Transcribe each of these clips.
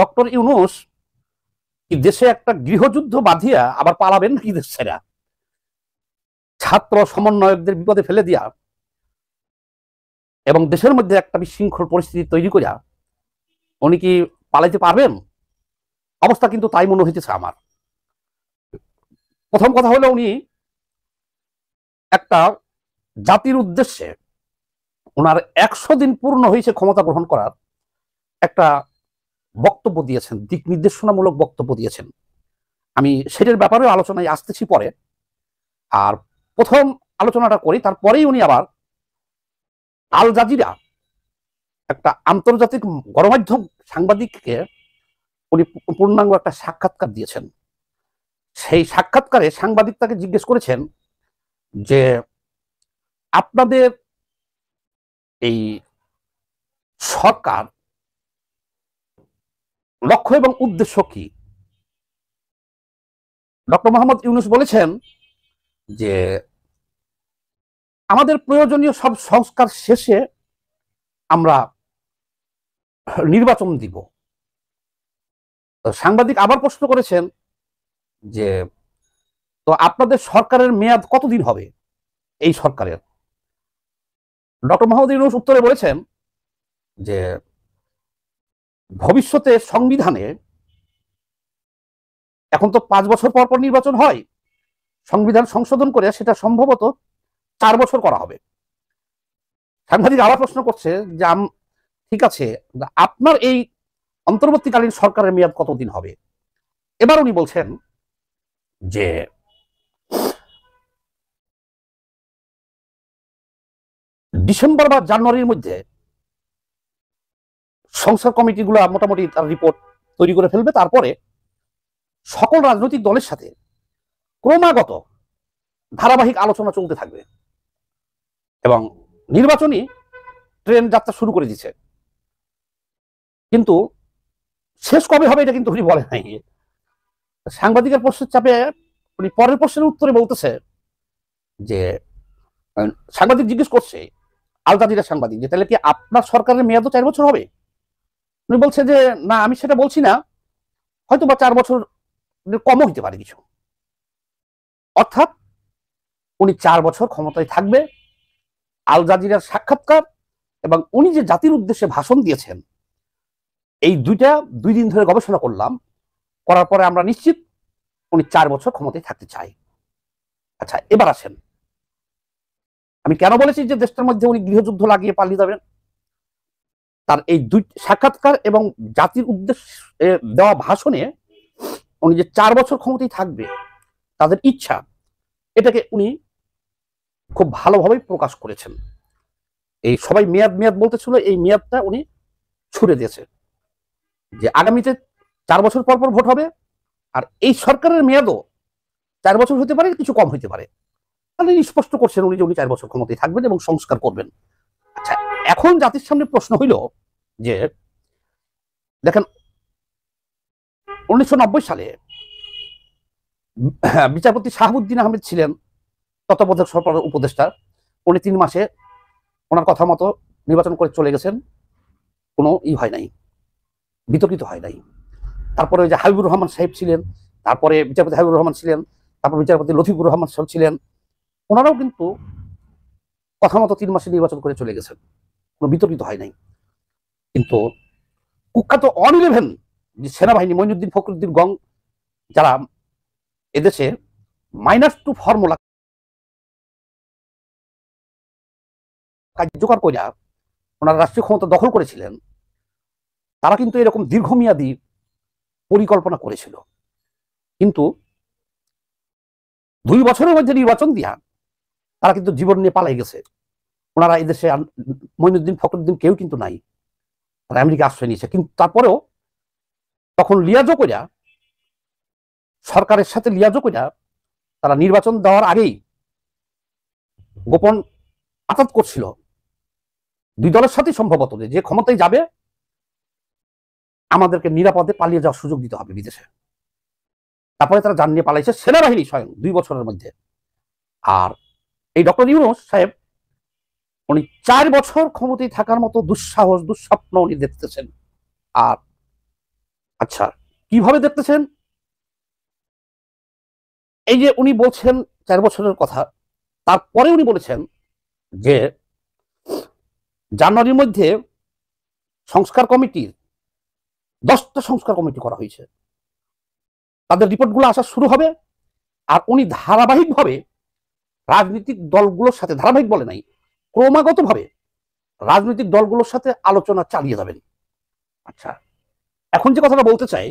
Doctor Yunus কি দেশে একটা গৃহযুদ্ধ বাঁধিয়া আবার পালাবেন নাকি দেশ ছেড়া? ছাত্র সমন্বয়কদের বিপদে ফেলে দিয়া এবং দেশের মধ্যে একটা বিশৃঙ্খল পরিস্থিতি তৈরি করিয়া উনি কি পালাইতে পারবেন? অবস্থা কিন্তু তাই মনে হইতেছে আমার। প্রথম কথা হলো, উনি একটা জাতির উদ্দেশ্যে ওনার 100 দিন পূর্ণ হয়েছে ক্ষমতা গ্রহণ করার একটা বক্তব্য দিয়েছেন, দিক নির্দেশনামূলক বক্তব্য দিয়েছেন। আমি সেটার ব্যাপারেও আলোচনায় আসতেছি পরে। আর প্রথম আলোচনাটা করি, তারপরেই উনি আবার আল জাজিরা, একটা আন্তর্জাতিক গণমাধ্যম সাংবাদিককে উনি পূর্ণাঙ্গ একটা সাক্ষাৎকার দিয়েছেন। সেই সাক্ষাৎকারে সাংবাদিক তাকে জিজ্ঞেস করেছেন যে আপনাদের এই সরকার লক্ষ্য এবং উদ্দেশ্য কি? ডক্টর মোহাম্মদ ইউনূস বলেছেন যে আমাদের প্রয়োজনীয় সব সংস্কার শেষে আমরা নির্বাচন দিব। সাংবাদিক আবার প্রশ্ন করেছেন যে তো আপনাদের সরকারের মেয়াদ কতদিন হবে এই সরকারের? ডক্টর মোহাম্মদ ইউনূস উত্তরে বলেছেন যে ভবিষ্যতে সংবিধানে এখন তো 5 বছর পর পর নির্বাচন হয়, সংবিধান সংশোধন করে সেটা সম্ভবত 4 বছর করা হবে। সাংবাদিক আবার প্রশ্ন করছে যে ঠিক আছে, আপনার এই অন্তর্বর্তীকালীন সরকারের মেয়াদ কতদিন হবে? এবার উনি বলছেন যে ডিসেম্বর বা জানুয়ারির মধ্যে সংস্কার কমিটিগুলো মোটামুটি তার রিপোর্ট তৈরি করে ফেলবে। তারপরে সকল রাজনৈতিক দলের সাথে ক্রমাগত ধারাবাহিক আলোচনা চলতে থাকবে এবং নির্বাচনী ট্রেন যাত্রা শুরু করে দিচ্ছে। কিন্তু শেষ কবে হবে এটা কিন্তু উনি বলেন নাই। সাংবাদিকের প্রশ্নের চাপে উনি পরের প্রশ্নের উত্তরে বলতেছে যে সাংবাদিক জিজ্ঞেস করছে, আল জাজিরা সাংবাদিক, যে তাহলে কি আপনার সরকারের মেয়াদও 4 বছর হবে? উনি বলছে যে না, আমি সেটা বলছি না, হয়তো বা 4 বছর কমও হইতে পারে কিছু। অর্থাৎ উনি 4 বছর ক্ষমতায় থাকবে। আল জাজিরার সাক্ষাৎকার এবং উনি যে জাতির উদ্দেশ্যে ভাষণ দিয়েছেন, এই 2 দিন ধরে গবেষণা করলাম, করার পরে আমরা নিশ্চিত উনি 4 বছর ক্ষমতায় থাকতে চাই। আচ্ছা, এবার আসেন, আমি কেন বলেছি যে দেশটার মধ্যে উনি গৃহযুদ্ধ লাগিয়ে পালিয়ে যাবেন? তার এই 2 সাক্ষাৎকার এবং জাতির উদ্দেশ্যে দেওয়া ভাষণে উনি যে 4 বছর ক্ষমতায় থাকবে তাদের ইচ্ছা, এটাকে উনি খুব ভালোভাবেই প্রকাশ করেছেন। এই সবাই মেয়াদ মেয়াদ বলতেছিল, এই মেয়াদটা উনি ছুড়ে দিয়েছে যে আগামীতে 4 বছর পর পর ভোট হবে, আর এই সরকারের মেয়াদও 4 বছর হতে পারে, কিছু কম হতে পারে। তাহলে স্পষ্ট করছেন উনি যে উনি 4 বছর ক্ষমতায় থাকবেন এবং সংস্কার করবেন। আচ্ছা, এখন জাতির সামনে প্রশ্ন হইল যে দেখেন 1990 সালে বিচারপতি শাহাবুদ্দিন আহমেদ ছিলেন তত্ত্বাবধায়ক সরকারের উপদেষ্টা। উনি 3 মাসে ওনার কথা মতো নির্বাচন করে চলে গেছেন, কোনো হয় নাই, বিতর্কিত হয় নাই। তারপরে ওই যে হাবিবুর রহমান সাহেব ছিলেন, তারপরে বিচারপতি হাবিবুর রহমান ছিলেন, তারপর বিচারপতি লতিফুর রহমান সাহেব ছিলেন, ওনারাও কিন্তু কথা মতো 3 মাসে নির্বাচন করে চলে গেছেন, কোনো বিতর্কিত হয় নাই। কিন্তু কুখ্যাত অন-11 যে সেনাবাহিনী, মঈনুদ্দিন ফখরুদ্দিন গং, যারা এদেশে -2 ফর্মুলা কার্যকর করিয়া ওনারা রাষ্ট্রীয় ক্ষমতা দখল করেছিলেন, তারা কিন্তু এরকম দীর্ঘমেয়াদী পরিকল্পনা করেছিল। কিন্তু 2 বছরের মধ্যে নির্বাচন দিয়া তারা কিন্তু জীবন নিয়ে পালাই গেছে। ওনারা এদেশে মঈনুদ্দিন ফখরুদ্দিন কেউ কিন্তু নাই, তারা আমেরিকা আশ্রয় নিয়েছে। কিন্তু তারপরেও তখন লিয়াজো কইরা, সরকারের সাথে লিয়াজো কইরা তারা নির্বাচন দেওয়ার আগেই গোপন আতাত করছিল 2 দলের সাথে সম্ভবত যে ক্ষমতায় যাবে আমাদেরকে নিরাপদে পালিয়ে যাওয়ার সুযোগ দিতে হবে বিদেশে। তারপরে তারা জান নিয়ে পালাইছে সেনাবাহিনী স্বয়ং 2 বছরের মধ্যে। আর এই ডক্টর ইউনূস সাহেব উনি 4 বছর ক্ষমতায় থাকার মতো দুঃসাহস, দুঃস্বপ্ন উনি দেখতেছেন। আর আচ্ছা, কিভাবে দেখতেছেন? এই যে উনি বলছেন 4 বছরের কথা, তারপরে উনি বলেছেন যে জানুয়ারির মধ্যে সংস্কার কমিটির 10টা সংস্কার কমিটি করা হয়েছে, তাদের রিপোর্টগুলো আসা শুরু হবে, আর উনি ধারাবাহিকভাবে রাজনৈতিক দলগুলোর সাথে, ধারাবাহিক বলে নাই, ক্রমাগতভাবে রাজনৈতিক দলগুলোর সাথে আলোচনা চালিয়ে যাবেন। আচ্ছা, এখন যে কথাটা বলতে চাই,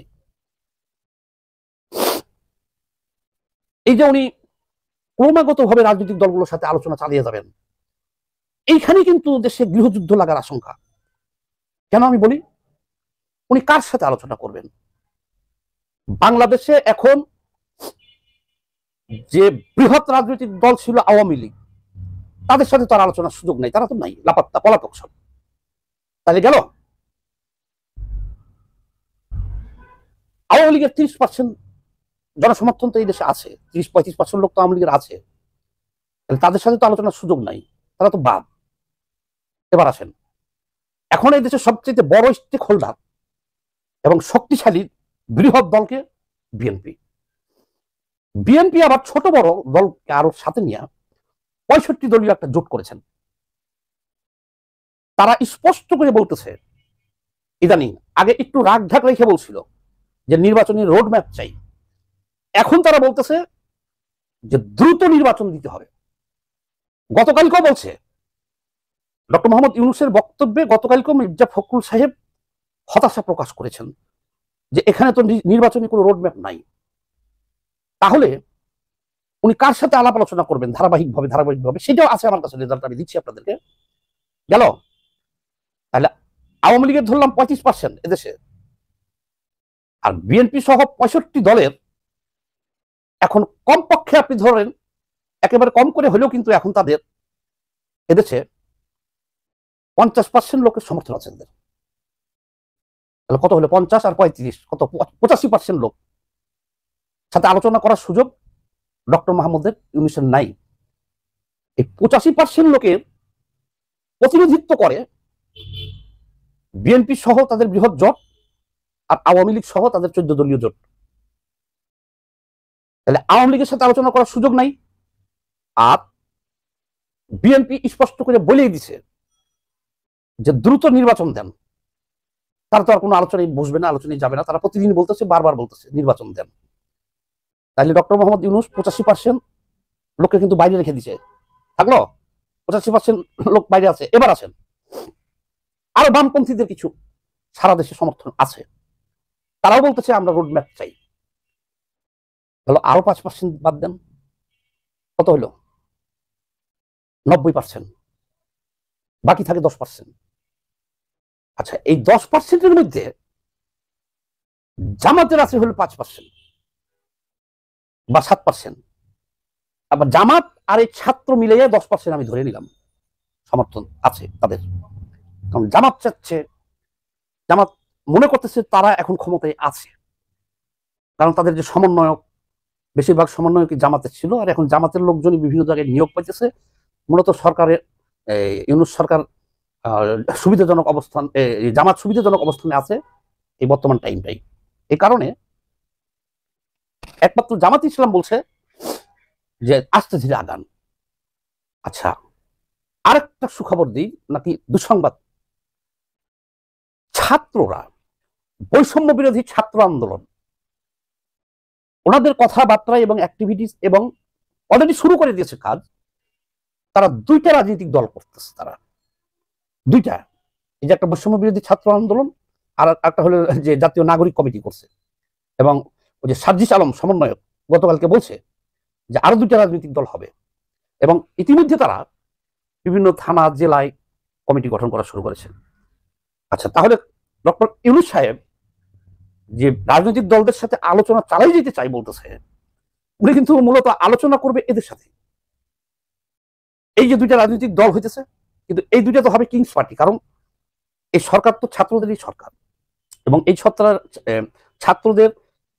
এই যে উনি ক্রমাগতভাবে রাজনৈতিক দলগুলোর সাথে আলোচনা চালিয়ে যাবেন, এইখানে কিন্তু দেশে গৃহযুদ্ধ লাগার আশঙ্কা। কেন আমি বলি, উনি কার সাথে আলোচনা করবেন? বাংলাদেশে এখন যে বৃহৎ রাজনৈতিক দল ছিল আওয়ামী লীগ, তাদের সাথে তার আলোচনার সুযোগ নাই, তারা তো নাই, লাপাত্তা, পলাতক সব। তাহলে গেল আওয়ামী লীগের 30% জনসমর্থন তো এই দেশে আছে, 30-35% লোক তো আওয়ামী লীগের আছে, তাদের সাথে তো আলোচনার সুযোগ নাই, তারা তো বাদ। এবার আসেন, এখন এই দেশের সবচেয়ে বড় স্টেক হোল্ডার এবং শক্তিশালী বৃহৎ দলকে বিএনপি। বিএনপি আবার ছোট বড় দলকে আরো সাথে নিয়ে 65 দলীয় একটা জোট করেছেন। তারা স্পষ্ট করে বলতেছে, ইদানিং, আগে একটু রাগ ঢাক রেখে বলছিল যে নির্বাচনী রোড ম্যাপ চাই, এখন তারা বলতেছে যে দ্রুত নির্বাচন দিতে হবে। গতকালকেও বলছে, ডক্টর মোহাম্মদ ইউনূসের বক্তব্যে গতকালকেও মির্জা ফখরুল সাহেব হতাশা প্রকাশ করেছেন যে এখানে তো নির্বাচনী কোনো রোড ম্যাপ নাই। তাহলে উনি কার সাথে আলাপ আলোচনা করবেন ধারাবাহিকভাবে, সেটাও আছে আমার কাছে, রেজাল্ট আমি দিচ্ছি আপনাদেরকে। গেল, তাহলে আওয়ামী লীগের ধরলাম 35% এদেশে, আর বিএনপি সহ 65 দলের এখন কমপক্ষে আপনি ধরেন, একেবারে কম করে হলেও কিন্তু এখন তাদের এদেশে 50% লোকের সমর্থন আছে। তাহলে কত হলো? 50 আর 35 কত? 85% লোক সাথে আলোচনা করার সুযোগ ডক্টর মোহাম্মদের ইউনূসের নাই। এই 85% লোকের প্রতিনিধিত্ব করে বিএনপি সহ তাদের বৃহৎ জোট আর আওয়ামী লীগ সহ তাদের 14 দলীয় জোট। তাহলে আওয়ামী লীগের সাথে আলোচনা করার সুযোগ নাই, আর বিএনপি স্পষ্ট করে বলেই দিছে যে দ্রুত নির্বাচন দেন। তারা তো আর কোনো আলোচনায় বসবে না, আলোচনায় যাবে না, তারা প্রতিদিন বলতেছে, বারবার বলতেছে নির্বাচন দেন। তাহলে ডক্টর মোহাম্মদ ইউনূস 85% লোককে কিন্তু বাইরে রেখে দিছে, থাকলো 85% লোক বাইরে আছে। এবার আছেন, আরো বামপন্থীদের কিছু সারা দেশে সমর্থন আছে, তারাও বলতেছে আমরা রোড ম্যাপ চাই। হলো আরো 5% বাদ দেন, কত হলো? 90%, বাকি থাকে 10%। আচ্ছা, এই 10%-এর মধ্যে জামাতের আছে হলো 5% বা 7%। আবার জামাত আর এই ছাত্র মিলিয়ে 10% আমি ধরে নিলাম সমর্থন আছে তাদের। কারণ জামাত চাচ্ছে, জামাত মনে করতেছে তারা এখন ক্ষমতায় আছে, কারণ তাদের যে সমন্বয়ক, বেশিরভাগ সমন্বয়কই জামাতের ছিল, আর এখন জামাতের লোকজনই বিভিন্ন জায়গায় নিয়োগ পাইতেছে। মূলত সরকারের ইউনূস সরকার সুবিধাজনক অবস্থান, জামাত সুবিধাজনক অবস্থানে আছে এই বর্তমান টাইমটাই। এই কারণে একমাত্র জামাত ইসলাম বলছে যে আস্তে ধীরে আগান। আচ্ছা, আরেকটা সুখবর দিই নাকি দুঃসংবাদ, ছাত্ররা, বৈষম্য বিরোধী ছাত্র আন্দোলন, ওনাদের কথাবার্তা এবং অ্যাক্টিভিটিস এবং অলরেডি শুরু করে দিয়েছে কাজ। তারা 2টা রাজনৈতিক দল করতেছে, তারা 2টা, এই যে একটা বৈষম্য বিরোধী ছাত্র আন্দোলন, আর একটা হলো যে জাতীয় নাগরিক কমিটি করছে, এবং ওই যে সার্জিস আলম সমন্বয়ক গতকালকে বলছে যে আরো 2টা রাজনৈতিক দল হবে, এবং ইতিমধ্যে তারা বিভিন্ন থানা জেলায় কমিটি গঠন করা শুরু করেছে। আচ্ছা, তাহলে ডক্টর ইউনূস সাহেব যে রাজনৈতিক দলদের সাথে আলোচনা চালাই যেতে চাই বলতেছে, উনি কিন্তু মূলত আলোচনা করবে এদের সাথে। এই যে 2টা রাজনৈতিক দল হইতেছে, কিন্তু এই 2টা তো হবে কিংস পার্টি, কারণ এই সরকার তো ছাত্রদেরই সরকার, এবং এই ছাত্রদের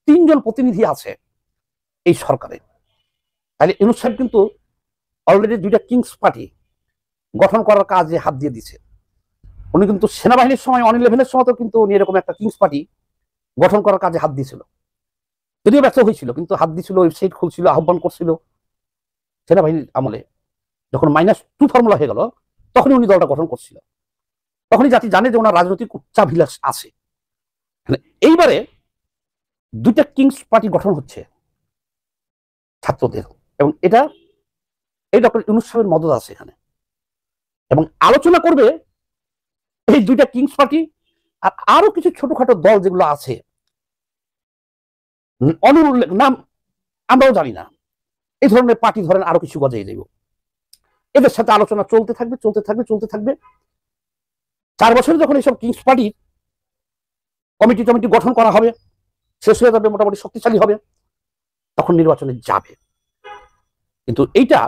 3 জন প্রতিনিধি আছে এই সরকারে। তাহলে ইউনূস সাহেব কিন্তু অলরেডি 2টা কিংস পার্টি গঠন করার কাজে হাত দিয়ে দিচ্ছে। উনি কিন্তু সেনাবাহিনীর সময়, 11-এর সময় তো কিন্তু উনি এরকম একটা কিংস পার্টি গঠন করার কাজে হাত দিয়েছিল, যদিও ব্যর্থ হয়েছিল, কিন্তু হাত দিয়েছিল, ওয়েবসাইট খুলছিল, আহ্বান করছিল। সেনাবাহিনীর আমলে যখন -2 ফর্মুলা হয়ে গেল, তখনই উনি দলটা গঠন করছিল। তখনই জাতি জানে যে ওনার রাজনৈতিক উচ্চাভিলাষ আছে। এইবারে দুইটা কিংস পার্টি গঠন হচ্ছে ছাত্রদের, এবং এটা এই ডক্টর ইউনূস সাহেবের মদত আছে এখানে, এবং আলোচনা করবে এই দুইটা কিংস পার্টি আর আরো কিছু ছোটখাটো দল যেগুলো আছে, অনুল্লেখ নাম আমরাও জানি না, এই ধরনের পার্টি ধরেন আরো কিছু গজাই দেব, এদের সাথে আলোচনা চলতে থাকবে চলতে থাকবে চলতে থাকবে। 4 বছরে যখন এইসব কিংস পার্টির কমিটি টমিটি গঠন করা হবে, শেষ হয়ে যাবে, মোটামুটি শক্তিশালী হবে, তখন নির্বাচনে যাবে। কিন্তু এইটা